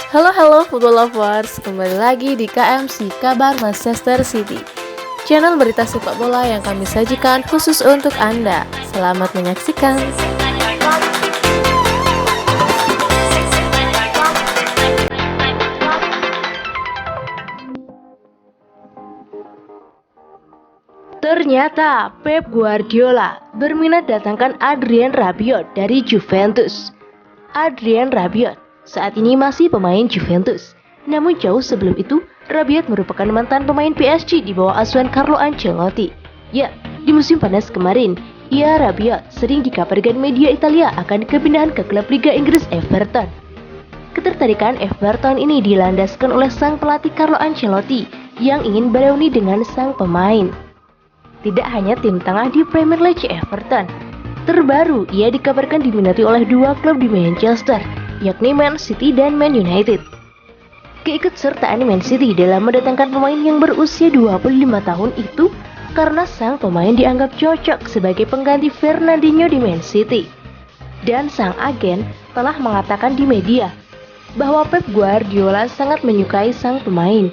Halo football lovers, kembali lagi di KMC Kabar Manchester City, channel berita sepak bola yang kami sajikan khusus untuk Anda. Selamat menyaksikan. Ternyata Pep Guardiola berminat datangkan Adrien Rabiot dari Juventus. Adrien Rabiot saat ini masih pemain Juventus. Namun jauh sebelum itu, Rabiot merupakan mantan pemain PSG di bawah asuhan Carlo Ancelotti. Ya, di musim panas kemarin, Rabiot sering dikabarkan media Italia akan kepindahan ke klub Liga Inggris Everton. Ketertarikan Everton ini dilandaskan oleh sang pelatih Carlo Ancelotti yang ingin bereuni dengan sang pemain. Tidak hanya tim tengah di Premier League Everton, terbaru ia dikabarkan diminati oleh dua klub di Manchester, yakni Man City dan Man United. Keikutsertaan Man City dalam mendatangkan pemain yang berusia 25 tahun itu karena sang pemain dianggap cocok sebagai pengganti Fernandinho di Man City. Dan sang agen telah mengatakan di media bahwa Pep Guardiola sangat menyukai sang pemain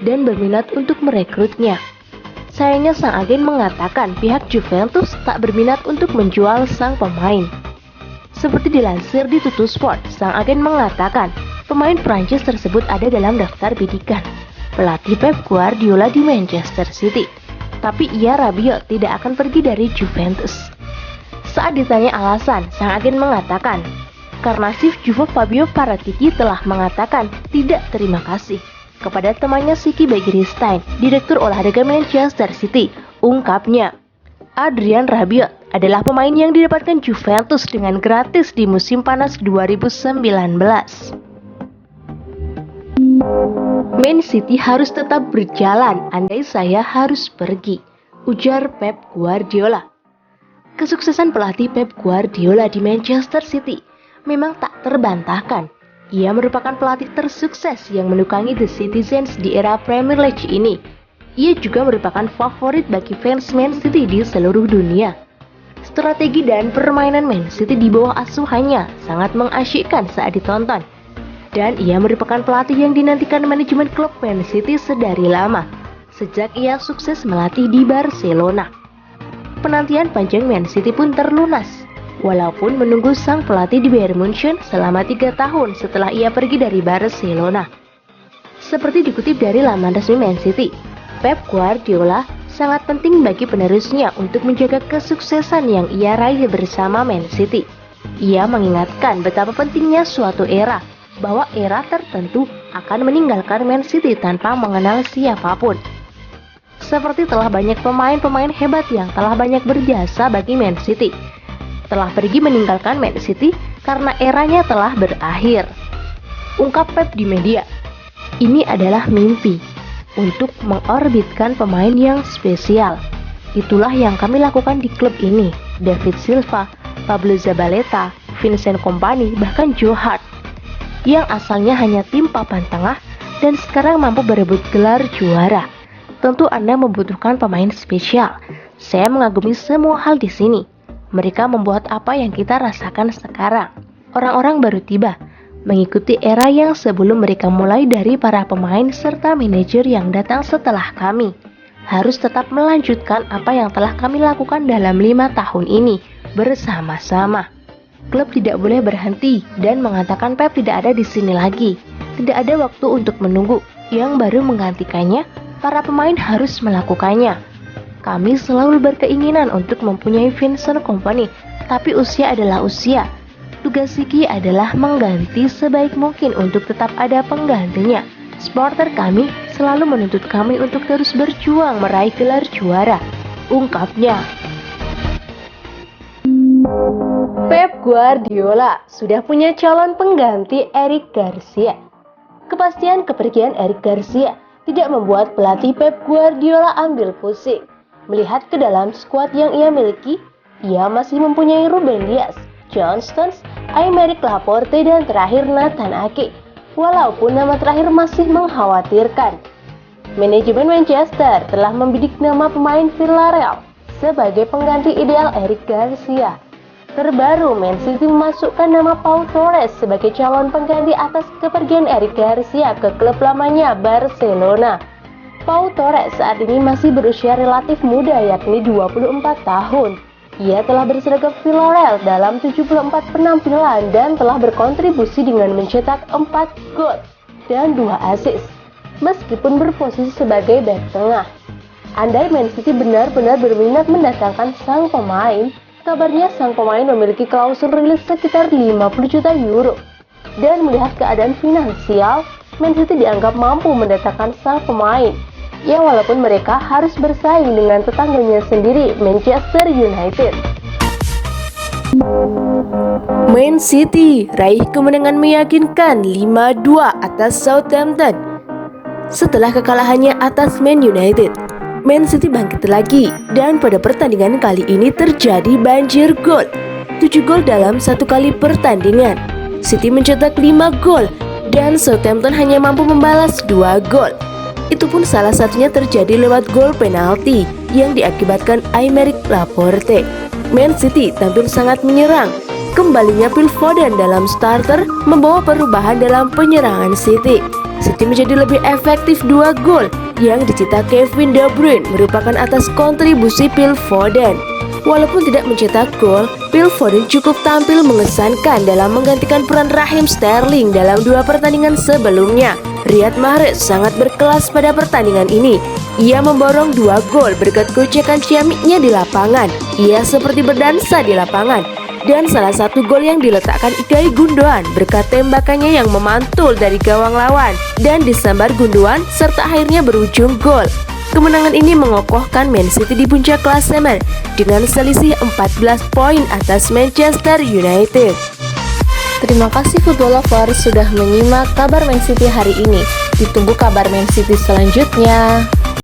dan berminat untuk merekrutnya. Sayangnya sang agen mengatakan pihak Juventus tak berminat untuk menjual sang pemain. Seperti dilansir di Tuttosport, sang agen mengatakan pemain Prancis tersebut ada dalam daftar bidikan pelatih Pep Guardiola di Manchester City. Tapi Rabiot tidak akan pergi dari Juventus. Saat ditanya alasan, sang agen mengatakan karena Chief Juve Fabio Paratici telah mengatakan tidak terima kasih kepada temannya Siki Begiristain, direktur olahraga Manchester City. Ungkapnya, Adrien Rabiot adalah pemain yang didapatkan Juventus dengan gratis di musim panas 2019. Man City harus tetap berjalan andai saya harus pergi, ujar Pep Guardiola. Kesuksesan pelatih Pep Guardiola di Manchester City memang tak terbantahkan. Ia merupakan pelatih tersukses yang menukangi The Citizens di era Premier League ini. Ia juga merupakan favorit bagi fans Man City di seluruh dunia. Strategi dan permainan Man City di bawah asuhannya sangat mengasyikkan saat ditonton. Dan ia merupakan pelatih yang dinantikan manajemen klub Man City sedari lama, sejak ia sukses melatih di Barcelona. Penantian panjang Man City pun terlunas, walaupun menunggu sang pelatih di Bayern Munchen selama 3 tahun setelah ia pergi dari Barcelona. Seperti dikutip dari laman resmi Man City, Pep Guardiola sangat penting bagi penerusnya untuk menjaga kesuksesan yang ia raih bersama Man City. Ia mengingatkan betapa pentingnya suatu era, bahwa era tertentu akan meninggalkan Man City tanpa mengenal siapapun. Seperti telah banyak pemain-pemain hebat yang telah banyak berjasa bagi Man City telah pergi meninggalkan Man City karena eranya telah berakhir. Ungkap Pep di media, ini adalah mimpi untuk mengorbitkan pemain yang spesial. Itulah yang kami lakukan di klub ini. David Silva, Pablo Zabaleta, Vincent Kompany, bahkan Joe Hart yang asalnya hanya tim papan tengah dan sekarang mampu berebut gelar juara. Tentu Anda membutuhkan pemain spesial. Saya mengagumi semua hal di sini. Mereka membuat apa yang kita rasakan sekarang. Orang-orang baru tiba, mengikuti era yang sebelum mereka mulai dari para pemain serta manajer yang datang setelah kami. Harus tetap melanjutkan apa yang telah kami lakukan dalam 5 tahun ini bersama-sama. Klub tidak boleh berhenti dan mengatakan Pep tidak ada di sini lagi. Tidak ada waktu untuk menunggu. Yang baru menggantikannya, para pemain harus melakukannya. Kami selalu berkeinginan untuk mempunyai Vincent Kompany, tapi usia adalah usia. Tugas Siki adalah mengganti sebaik mungkin untuk tetap ada penggantinya. Supporter kami selalu menuntut kami untuk terus berjuang meraih gelar juara, ungkapnya. Pep Guardiola sudah punya calon pengganti Eric Garcia. Kepastian kepergian Eric Garcia tidak membuat pelatih Pep Guardiola ambil pusing. Melihat ke dalam skuad yang ia miliki, ia masih mempunyai Ruben Dias, John Stones, Aymeric Laporte, dan terakhir Nathan Ake. Walaupun nama terakhir masih mengkhawatirkan. Manajemen Manchester telah membidik nama pemain Villarreal sebagai pengganti ideal Eric Garcia. terbaru, Man City memasukkan nama Pau Torres sebagai calon pengganti atas kepergian Eric Garcia ke klub lamanya Barcelona. Pau Torres saat ini masih berusia relatif muda, yakni 24 tahun. Ia telah berseragam Villarreal dalam 74 penampilan dan telah berkontribusi dengan mencetak 4 gol dan 2 assist, meskipun berposisi sebagai bek tengah. Andai Man City benar-benar berminat mendatangkan sang pemain, kabarnya sang pemain memiliki klausul rilis sekitar 50 juta euro. Dan melihat keadaan finansial, Man City dianggap mampu mendatangkan sang pemain. Ya, walaupun mereka harus bersaing dengan tetangganya sendiri, Manchester United. Man City raih kemenangan meyakinkan 5-2 atas Southampton. Setelah kekalahannya atas Man United, Man City bangkit lagi dan pada pertandingan kali ini terjadi banjir gol. 7 gol dalam satu kali pertandingan. City mencetak 5 gol dan Southampton hanya mampu membalas 2 gol. Itu pun salah satunya terjadi lewat gol penalti yang diakibatkan Aymeric Laporte. Man City tampil sangat menyerang. Kembalinya Phil Foden dalam starter membawa perubahan dalam penyerangan City. City menjadi lebih efektif 2 gol yang dicetak Kevin De Bruyne merupakan atas kontribusi Phil Foden. Walaupun tidak mencetak gol, Phil Foden cukup tampil mengesankan dalam menggantikan peran Raheem Sterling dalam 2 pertandingan sebelumnya. Riyad Mahrez sangat berkelas pada pertandingan ini. Ia memborong 2 gol berkat gocekan ciamiknya di lapangan. Ia seperti berdansa di lapangan. Dan salah satu gol yang diletakkan Ilkay Gundogan berkat tembakannya yang memantul dari gawang lawan dan disambar Gundogan serta akhirnya berujung gol. Kemenangan ini mengokohkan Man City di puncak klasemen dengan selisih 14 poin atas Manchester United. Terima kasih football lovers sudah menyimak kabar Man City hari ini. Ditunggu kabar Man City selanjutnya.